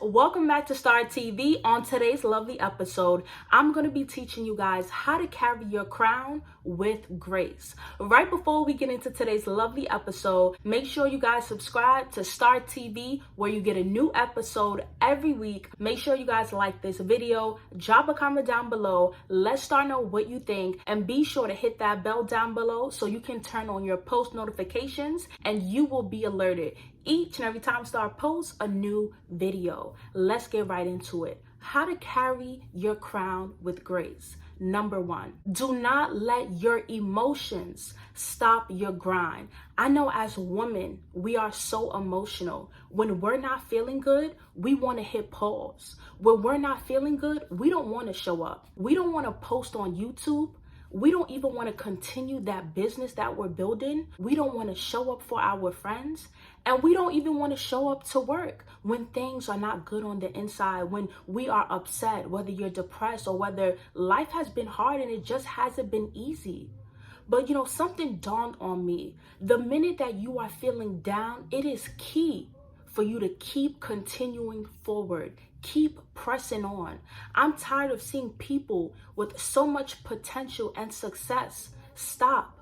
Welcome back to Star TV. On today's lovely episode, I'm going to be teaching you guys how to carry your crown with grace. Right before we get into today's lovely episode, make sure you guys subscribe to Star TV where you get a new episode every week. Make sure you guys like this video, drop a comment down below, let Star know what you think, and be sure to hit that bell down below so you can turn on your post notifications and you will be alerted each and every time Star posts a new video. Let's get right into it. How to carry your crown with grace. Number one, do not let your emotions stop your grind. I know as women, we are so emotional. When we're not feeling good, we want to hit pause. When we're not feeling good, we don't want to show up. We don't want to post on YouTube. We don't even want to continue that business that we're building. We don't want to show up for our friends. And we don't even want to show up to work when things are not good on the inside, when we are upset, whether you're depressed or whether life has been hard and it just hasn't been easy. But something dawned on me. The minute that you are feeling down, it is key for you to keep continuing forward. Keep pressing on. I'm tired of seeing people with so much potential and success stop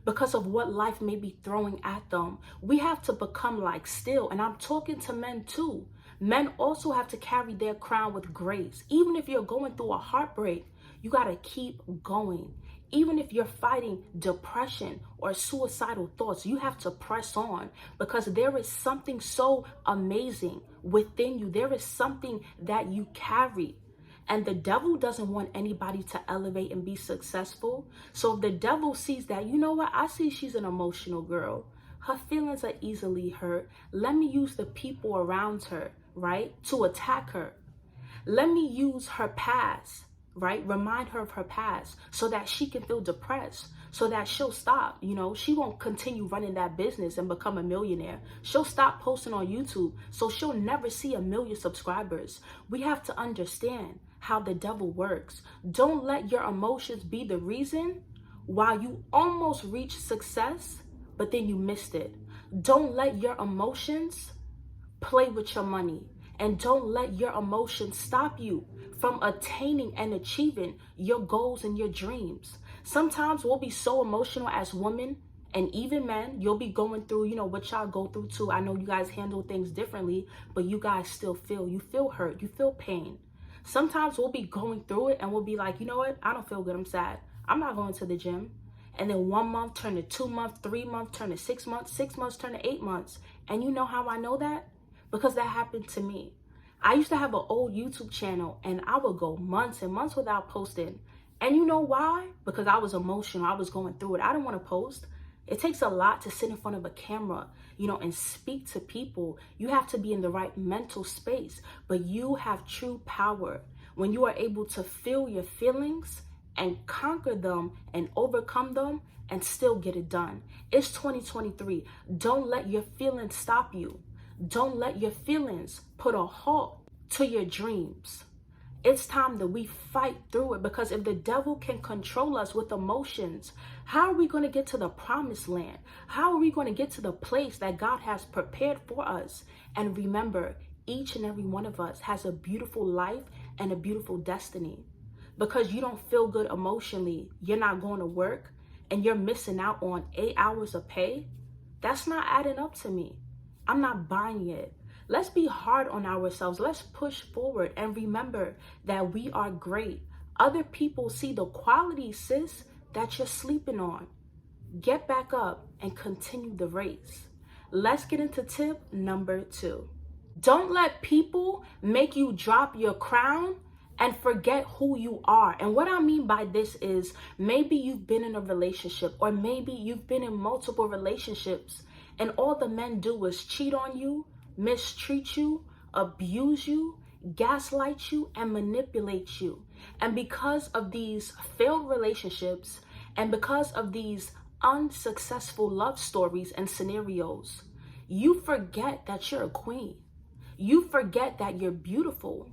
because of what life may be throwing at them. We have to become like steel, and I'm talking to men too. Men also have to carry their crown with grace. Even if you're going through a heartbreak, you got to keep going. Even if you're fighting depression or suicidal thoughts, you have to press on because there is something so amazing within you. There is something that you carry. And the devil doesn't want anybody to elevate and be successful. So if the devil sees that, you know what? I see she's an emotional girl. Her feelings are easily hurt. Let me use the people around her, right, to attack her. Let me use her past, right? Remind her of her past so that she can feel depressed, so that she'll stop. She won't continue running that business and become a millionaire. She'll stop posting on YouTube, so she'll never see 1 million subscribers. We have to understand how the devil works. Don't let your emotions be the reason why you almost reached success, but then you missed it. Don't let your emotions play with your money. And don't let your emotions stop you from attaining and achieving your goals and your dreams. Sometimes we'll be so emotional as women and even men. You'll be going through, what y'all go through too. I know you guys handle things differently, but you guys still you feel hurt, you feel pain. Sometimes we'll be going through it and we'll be like, you know what? I don't feel good. I'm sad. I'm not going to the gym. And then 1 month turn to 2 months, 3 months turn to 6 months, 6 months turn to 8 months. And you know how I know that? Because that happened to me. I used to have an old YouTube channel and I would go months and months without posting. And you know why? Because I was emotional. I was going through it. I didn't want to post. It takes a lot to sit in front of a camera, and speak to people. You have to be in the right mental space, but you have true power when you are able to feel your feelings and conquer them and overcome them and still get it done. It's 2023. Don't let your feelings stop you. Don't let your feelings put a halt to your dreams. It's time that we fight through it, because if the devil can control us with emotions, how are we going to get to the promised land? How are we going to get to the place that God has prepared for us? And remember, each and every one of us has a beautiful life and a beautiful destiny. Because you don't feel good emotionally, you're not going to work, and you're missing out on 8 hours of pay. That's not adding up to me. I'm not buying it. Let's be hard on ourselves. Let's push forward and remember that we are great. Other people see the quality, sis, that you're sleeping on. Get back up and continue the race. Let's get into tip number 2. Don't let people make you drop your crown and forget who you are. And what I mean by this is, maybe you've been in a relationship, or maybe you've been in multiple relationships, and all the men do is cheat on you, mistreat you, abuse you, gaslight you, and manipulate you. And because of these failed relationships, and because of these unsuccessful love stories and scenarios, you forget that you're a queen. You forget that you're beautiful.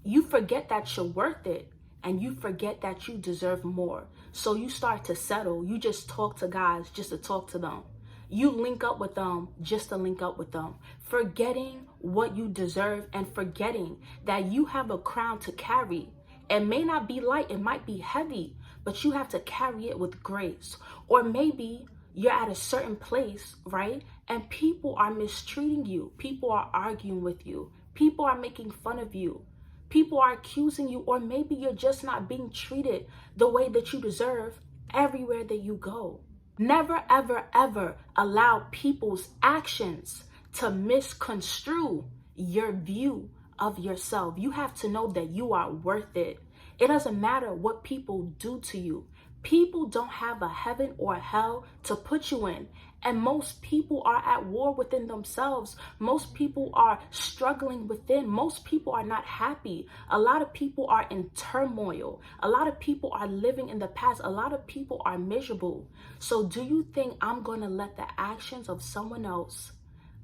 You forget that you're worth it. And you forget that you deserve more. So you start to settle. You just talk to guys just to talk to them. You link up with them just to link up with them, forgetting what you deserve and forgetting that you have a crown to carry. It may not be light, it might be heavy, but you have to carry it with grace. Or maybe you're at a certain place, right? And people are mistreating you. People are arguing with you. People are making fun of you. People are accusing you, or maybe you're just not being treated the way that you deserve everywhere that you go. Never, ever, ever allow people's actions to misconstrue your view of yourself. You have to know that you are worth it. It doesn't matter what people do to you. People don't have a heaven or a hell to put you in. And most people are at war within themselves. Most people are struggling within. Most people are not happy. A lot of people are in turmoil. A lot of people are living in the past. A lot of people are miserable. So do you think I'm going to let the actions of someone else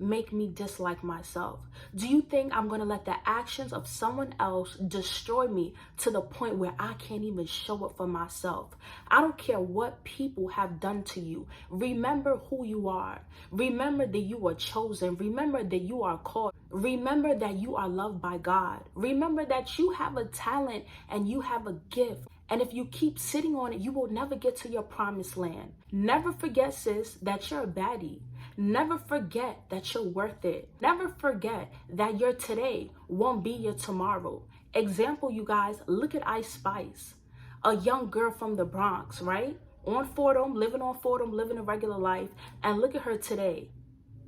make me dislike myself? Do you think I'm going to let the actions of someone else destroy me to the point where I can't even show up for myself? I don't care what people have done to you. Remember who you are. Remember that you are chosen. Remember that you are called. Remember that you are loved by God. Remember that you have a talent and you have a gift. And if you keep sitting on it, you will never get to your promised land. Never forget, sis, that you're a baddie. Never forget that you're worth it. Never forget that your today won't be your tomorrow. Example, you guys, look at Ice Spice, a young girl from the Bronx, right? On Fordham, living a regular life. And look at her today.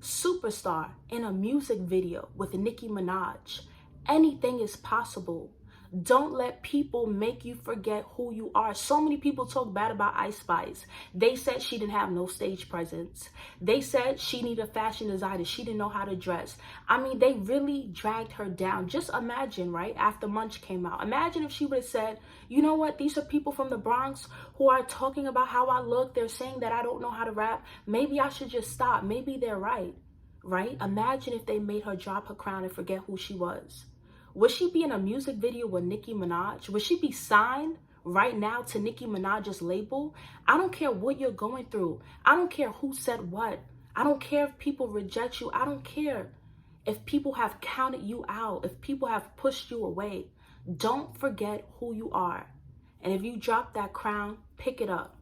Superstar in a music video with Nicki Minaj. Anything is possible. Don't let people make you forget who you are. So many people talk bad about Ice Spice. They said she didn't have no stage presence. They said she needed a fashion designer. She didn't know how to dress. I mean, they really dragged her down. Just imagine, right? After Munch came out. Imagine if she would have said, you know what? These are people from the Bronx who are talking about how I look. They're saying that I don't know how to rap. Maybe I should just stop. Maybe they're right, right? Imagine if they made her drop her crown and forget who she was. Would she be in a music video with Nicki Minaj? Would she be signed right now to Nicki Minaj's label? I don't care what you're going through. I don't care who said what. I don't care if people reject you. I don't care if people have counted you out, if people have pushed you away. Don't forget who you are. And if you drop that crown, pick it up.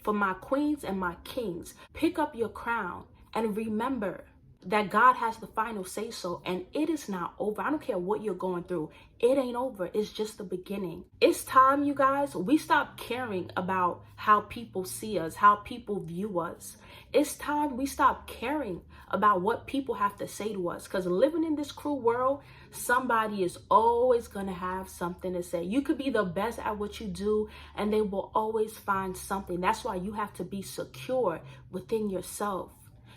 For my queens and my kings, pick up your crown and remember that God has the final say so, and it is not over. I don't care what you're going through. It ain't over. It's just the beginning. It's time, you guys, we stop caring about how people see us, how people view us. It's time we stop caring about what people have to say to us, because living in this cruel world, somebody is always going to have something to say. You could be the best at what you do, and they will always find something. That's why you have to be secure within yourself.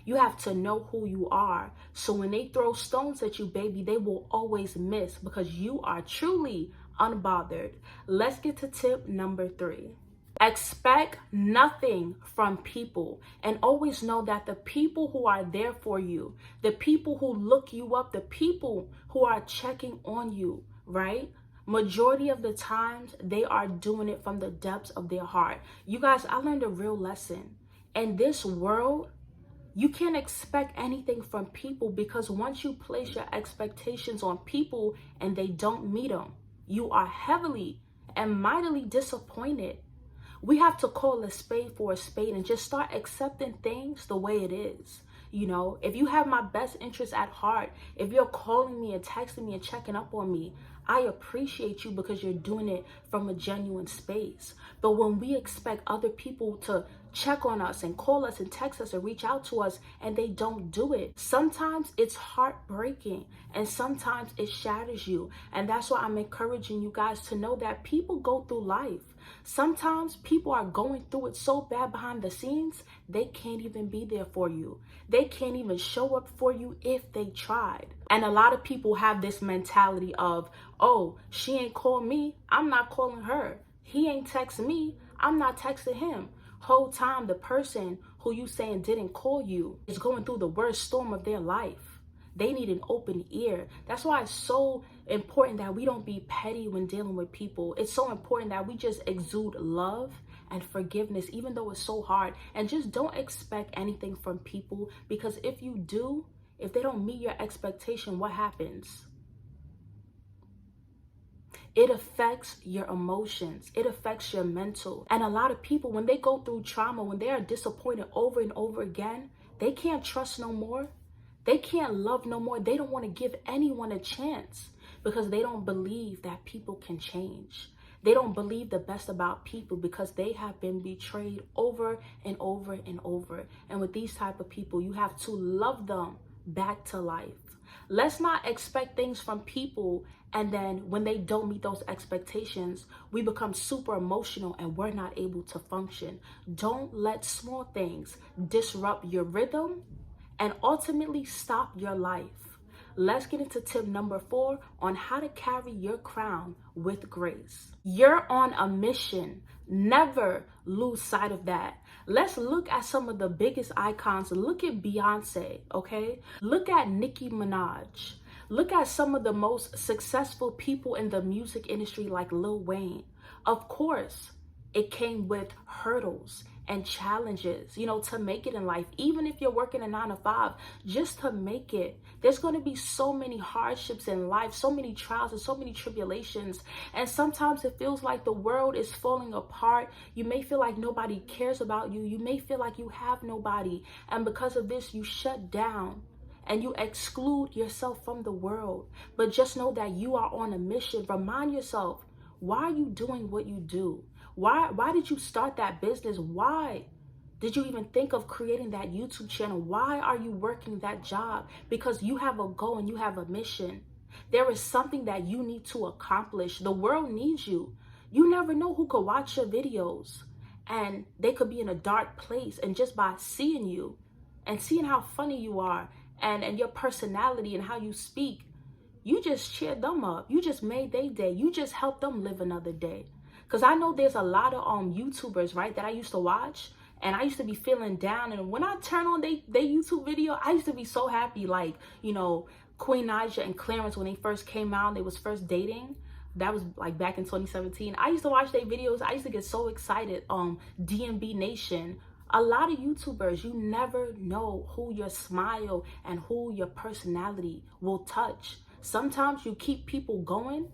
You have to know who you are. So when they throw stones at you, baby, they will always miss because you are truly unbothered. Let's get to tip number 3. Expect nothing from people, and always know that the people who are there for you, the people who look you up, the people who are checking on you, right? Majority of the times, they are doing it from the depths of their heart. You guys, I learned a real lesson. In this world, you can't expect anything from people, because once you place your expectations on people and they don't meet them, you are heavily and mightily disappointed. We have to call a spade for a spade and just start accepting things the way it is. You know, if you have my best interest at heart, if you're calling me and texting me and checking up on me, I appreciate you because you're doing it from a genuine space. But when we expect other people to check on us and call us and text us and reach out to us and they don't do it, sometimes it's heartbreaking and sometimes it shatters you. And that's why I'm encouraging you guys to know that people go through life. Sometimes people are going through it so bad behind the scenes, they can't even be there for you. They can't even show up for you if they tried. And a lot of people have this mentality of, oh, she ain't called me, I'm not calling her. He ain't text me, I'm not texting him. Whole time the person who you saying didn't call you is going through the worst storm of their life. They need an open ear. That's why it's so important that we don't be petty when dealing with people. It's so important that we just exude love and forgiveness, even though it's so hard. And just don't expect anything from people, because if you do, if they don't meet your expectation, what happens? It affects your emotions. It affects your mental. And a lot of people, when they go through trauma, when they are disappointed over and over again, they can't trust no more. They can't love no more. They don't want to give anyone a chance because they don't believe that people can change. They don't believe the best about people because they have been betrayed over and over and over. And with these type of people, you have to love them back to life. Let's not expect things from people, and then when they don't meet those expectations, we become super emotional and we're not able to function. Don't let small things disrupt your rhythm and ultimately stop your life. Let's get into tip number 4 on how to carry your crown with grace. You're on a mission. Never lose sight of that. Let's look at some of the biggest icons. Look at Beyonce, okay? Look at Nicki Minaj. Look at some of the most successful people in the music industry like Lil Wayne. Of course, it came with hurdles and challenges, to make it in life. Even if you're working a 9-to-5, just to make it, there's going to be so many hardships in life, so many trials and so many tribulations. And sometimes it feels like the world is falling apart. You may feel like nobody cares about you. You may feel like you have nobody. And because of this, you shut down and you exclude yourself from the world. But just know that you are on a mission. Remind yourself, why are you doing what you do? Why did you start that business? Why did you even think of creating that YouTube channel? Why are you working that job? Because you have a goal and you have a mission. There is something that you need to accomplish. The world needs you. You never know who could watch your videos and they could be in a dark place, and just by seeing you and seeing how funny you are and your personality and how you speak, you just cheered them up. You just made their day. You just helped them live another day. Because I know there's a lot of YouTubers, right, that I used to watch, and I used to be feeling down. And when I turn on they YouTube video, I used to be so happy. Like, Queen Naija and Clarence, when they first came out, they was first dating. That was like back in 2017. I used to watch their videos. I used to get so excited. DMB Nation. A lot of YouTubers, you never know who your smile and who your personality will touch. Sometimes you keep people going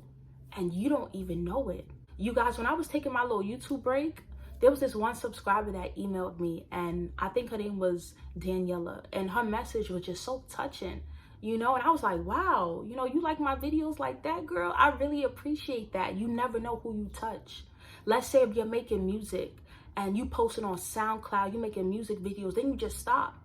and you don't even know it. You guys, when I was taking my little YouTube break, there was this one subscriber that emailed me, and I think her name was Daniela, and her message was just so touching, and I was like, wow, you like my videos like that, girl? I really appreciate that. You never know who you touch. Let's say if you're making music and you posting on SoundCloud, you making music videos, then you just stop.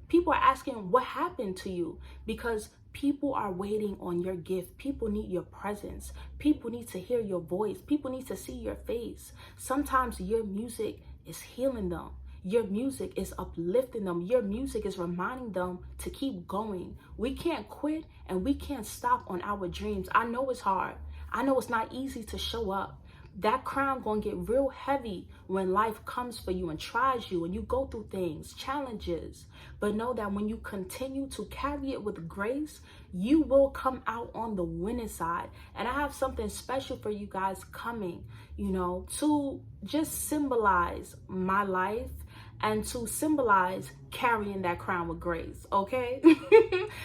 People are asking what happened to you, because people are waiting on your gift. People need your presence. People need to hear your voice. People need to see your face. Sometimes your music is healing them. Your music is uplifting them. Your music is reminding them to keep going. We can't quit and we can't stop on our dreams. I know it's hard. I know it's not easy to show up. That crown gonna get real heavy when life comes for you and tries you and you go through things, challenges. But know that when you continue to carry it with grace, you will come out on the winning side. And I have something special for you guys coming, to just symbolize my life and to symbolize carrying that crown with grace, okay?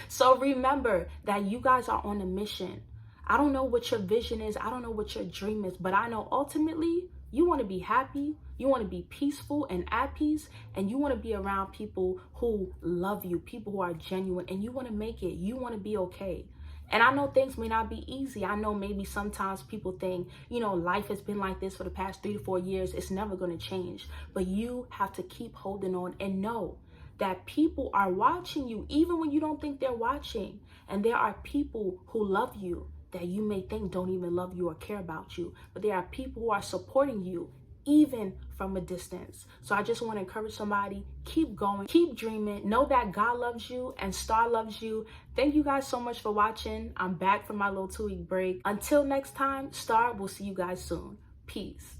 So remember that you guys are on a mission. I don't know what your vision is. I don't know what your dream is, but I know ultimately you want to be happy. You want to be peaceful and at peace, and you want to be around people who love you, people who are genuine, and you want to make it. You want to be okay. And I know things may not be easy. I know maybe sometimes people think, life has been like this for the past 3 to 4 years. It's never going to change. But you have to keep holding on and know that people are watching you, even when you don't think they're watching. And there are people who love you that you may think don't even love you or care about you. But there are people who are supporting you even from a distance. So I just want to encourage somebody, keep going, keep dreaming, know that God loves you and Star loves you. Thank you guys so much for watching. I'm back from my little 2-week break. Until next time, Star, we'll see you guys soon. Peace.